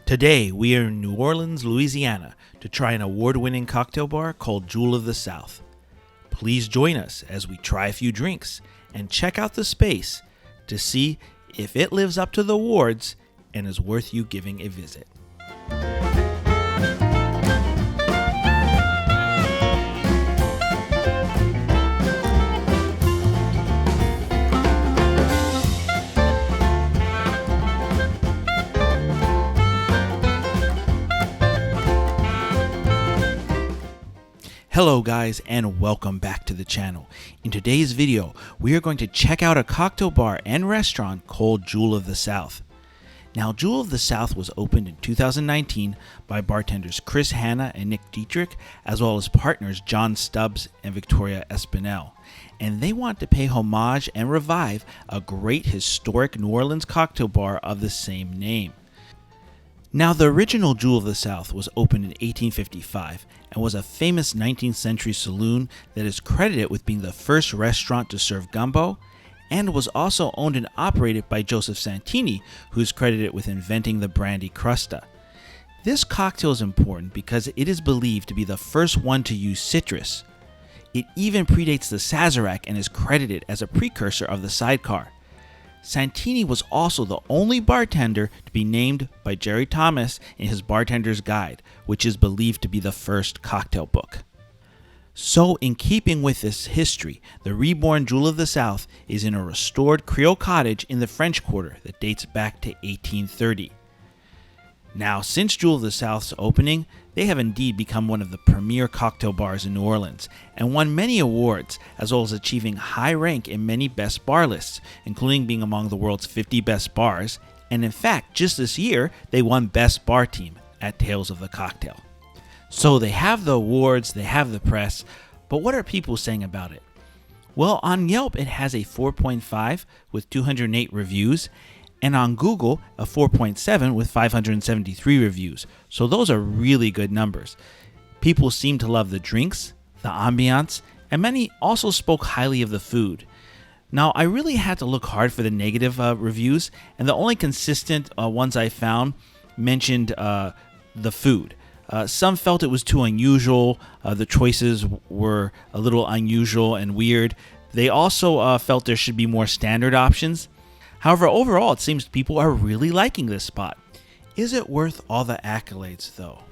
Today, we are in New Orleans, Louisiana, to try an award-winning cocktail bar called Jewel of the South. Please join us as we try a few drinks and check out the space to see if it lives up to the awards and is worth you giving a visit. Hello guys, and welcome back to the channel. In today's video, we are going to check out a cocktail bar and restaurant called Jewel of the South. Now, Jewel of the South was opened in 2019 by bartenders Chris Hanna and Nick Dietrich, as well as partners John Stubbs and Victoria Espinel. And they want to pay homage and revive a great historic New Orleans cocktail bar of the same name. Now, the original Jewel of the South was opened in 1855 and was a famous 19th century saloon that is credited with being the first restaurant to serve gumbo, and was also owned and operated by Joseph Santini, who is credited with inventing the brandy crusta. This cocktail is important because it is believed to be the first one to use citrus. It even predates the Sazerac and is credited as a precursor of the sidecar. Santini was also the only bartender to be named by Jerry Thomas in his Bartender's Guide, which is believed to be the first cocktail book. So, in keeping with this history, the reborn Jewel of the South is in a restored Creole cottage in the French Quarter that dates back to 1830. Now, since Jewel of the South's opening, they have indeed become one of the premier cocktail bars in New Orleans and won many awards, as well as achieving high rank in many best bar lists, including being among the world's 50 best bars, and in fact, just this year, they won Best Bar Team at Tales of the Cocktail. So they have the awards, they have the press, but what are people saying about it? Well, on Yelp, it has a 4.5 with 208 reviews, and on Google, a 4.7 with 573 reviews. So those are really good numbers. People seem to love the drinks, the ambiance, and many also spoke highly of the food. Now, I really had to look hard for the negative reviews, and the only consistent ones I found mentioned the food. Some felt it was too unusual. The choices were a little unusual and weird. They also felt there should be more standard options. However, overall, it seems people are really liking this spot. Is it worth all the accolades, though?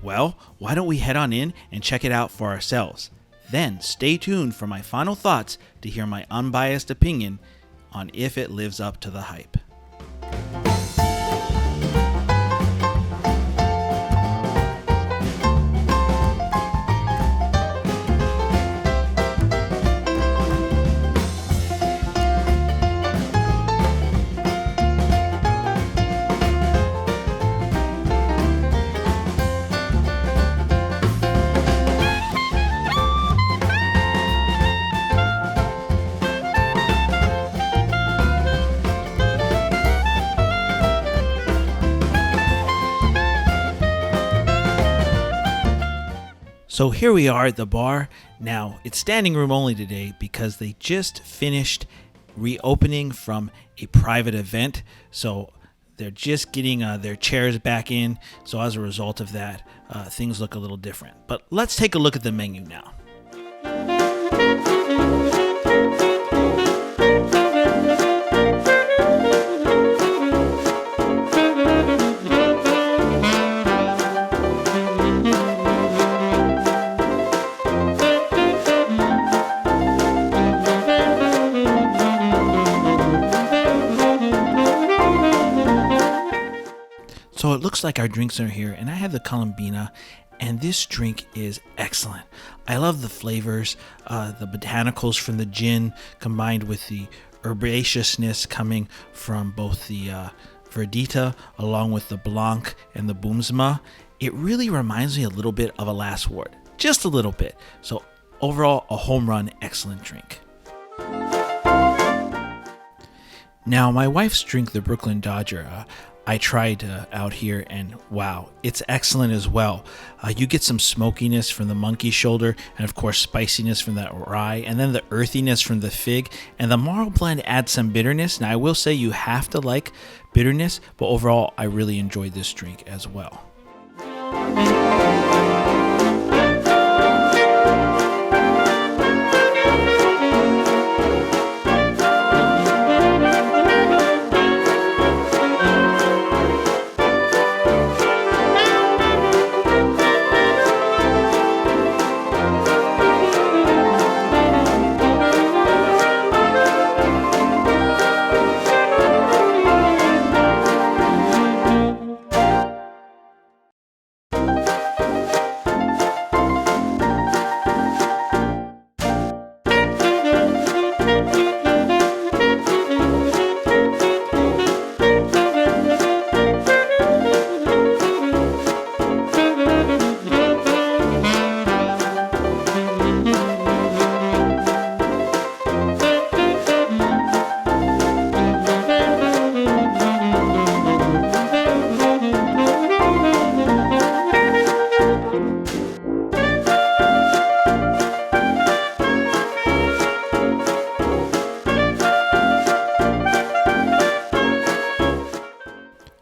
Well, why don't we head on in and check it out for ourselves? Then, stay tuned for my final thoughts to hear my unbiased opinion on if it lives up to the hype. So here we are at the bar. Now, it's standing room only today because they just finished reopening from a private event. So they're just getting their chairs back in. So as a result of that, things look a little different. But let's take a look at the menu now. So it looks like our drinks are here, and I have the Colombina, and this drink is excellent. I love the flavors, the botanicals from the gin combined with the herbaceousness coming from both the Verdita along with the Blanc and the Boomsma. It really reminds me a little bit of a Last Word, just a little bit. So overall, a home run, excellent drink. Now, my wife's drink, the Brooklyn Dodger, I tried out here, and wow, it's excellent as well. You get some smokiness from the monkey shoulder, and of course spiciness from that rye, and then the earthiness from the fig, and the marl blend adds some bitterness. Now I will say you have to like bitterness, but overall I really enjoyed this drink as well.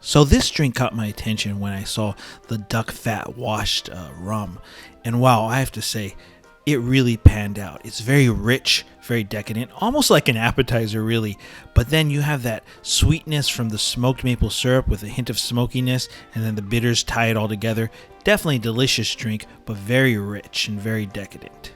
So this drink caught my attention when I saw the duck fat washed rum, and wow, I have to say, it really panned out. It's very rich, very decadent, almost like an appetizer really, but then you have that sweetness from the smoked maple syrup with a hint of smokiness, and then the bitters tie it all together. Definitely a delicious drink, but very rich and very decadent.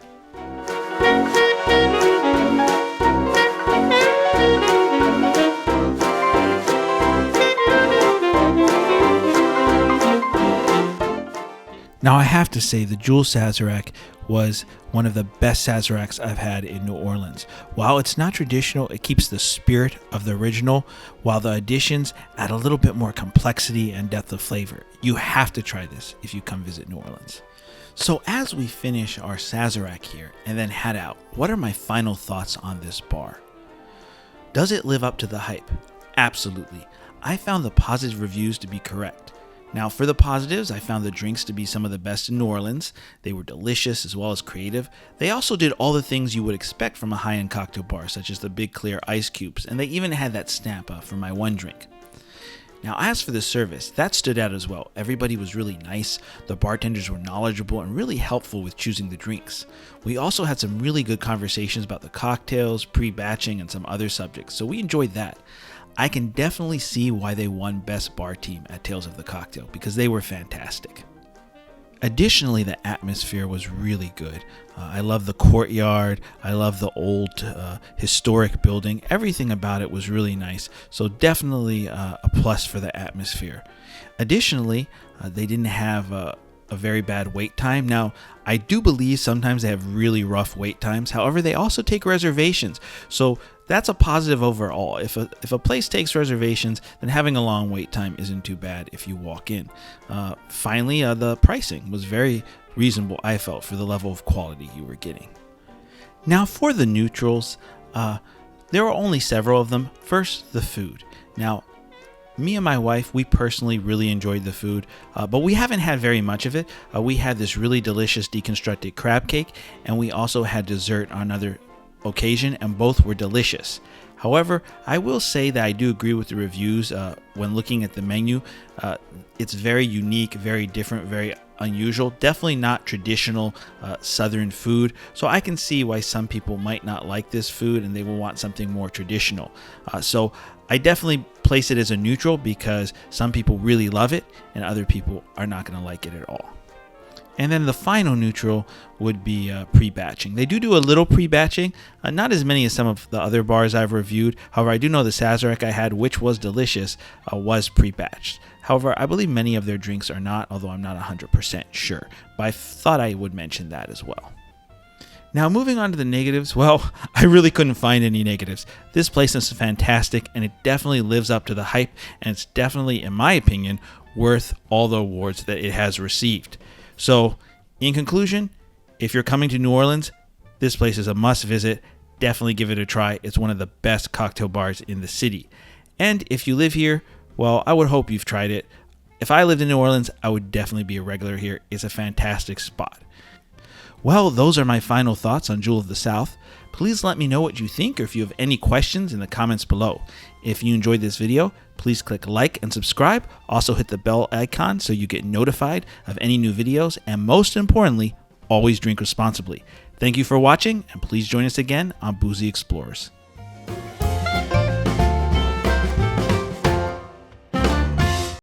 Now I have to say the Jewel Sazerac was one of the best Sazeracs I've had in New Orleans. While it's not traditional, it keeps the spirit of the original, while the additions add a little bit more complexity and depth of flavor. You have to try this if you come visit New Orleans. So as we finish our Sazerac here and then head out, what are my final thoughts on this bar? Does it live up to the hype? Absolutely. I found the positive reviews to be correct. Now for the positives, I found the drinks to be some of the best in New Orleans. They were delicious as well as creative. They also did all the things you would expect from a high-end cocktail bar, such as the big clear ice cubes, and they even had that stamp for my one drink. Now as for the service, that stood out as well. Everybody was really nice, the bartenders were knowledgeable and really helpful with choosing the drinks. We also had some really good conversations about the cocktails, pre-batching, and some other subjects, so we enjoyed that. I can definitely see why they won Best Bar Team at Tales of the Cocktail, because they were fantastic. Additionally, the atmosphere was really good. I love the courtyard, I love the old historic building. Everything about it was really nice, so definitely a plus for the atmosphere. Additionally, they didn't have a very bad wait time. Now, I do believe sometimes they have really rough wait times. However, they also take reservations, so that's a positive overall. If a place takes reservations, then having a long wait time isn't too bad if you walk in. Finally, the pricing was very reasonable, I felt, for the level of quality you were getting. Now for the neutrals, there were only several of them. First, the food. Now, me and my wife, we personally really enjoyed the food, but we haven't had very much of it. We had this really delicious deconstructed crab cake, and we also had dessert on another occasion, and both were delicious. However, I will say that I do agree with the reviews when looking at the menu. It's very unique, very different, very unusual. Definitely not traditional Southern food. So I can see why some people might not like this food and they will want something more traditional. So I definitely place it as a neutral because some people really love it and other people are not going to like it at all. And then the final neutral would be pre-batching. They do a little pre-batching, not as many as some of the other bars I've reviewed. However, I do know the Sazerac I had, which was delicious, was pre-batched. However, I believe many of their drinks are not, although I'm not 100% sure. But I thought I would mention that as well. Now moving on to the negatives, well, I really couldn't find any negatives. This place is fantastic and it definitely lives up to the hype, and it's definitely, in my opinion, worth all the awards that it has received. So, in conclusion, if you're coming to New Orleans, this place is a must visit. Definitely give it a try. It's one of the best cocktail bars in the city. And if you live here, well, I would hope you've tried it. If I lived in New Orleans, I would definitely be a regular here. It's a fantastic spot. Well, those are my final thoughts on Jewel of the South. Please let me know what you think or if you have any questions in the comments below. If you enjoyed this video, please click like and subscribe. Also hit the bell icon so you get notified of any new videos. And most importantly, always drink responsibly. Thank you for watching, and please join us again on Boozy Explorers.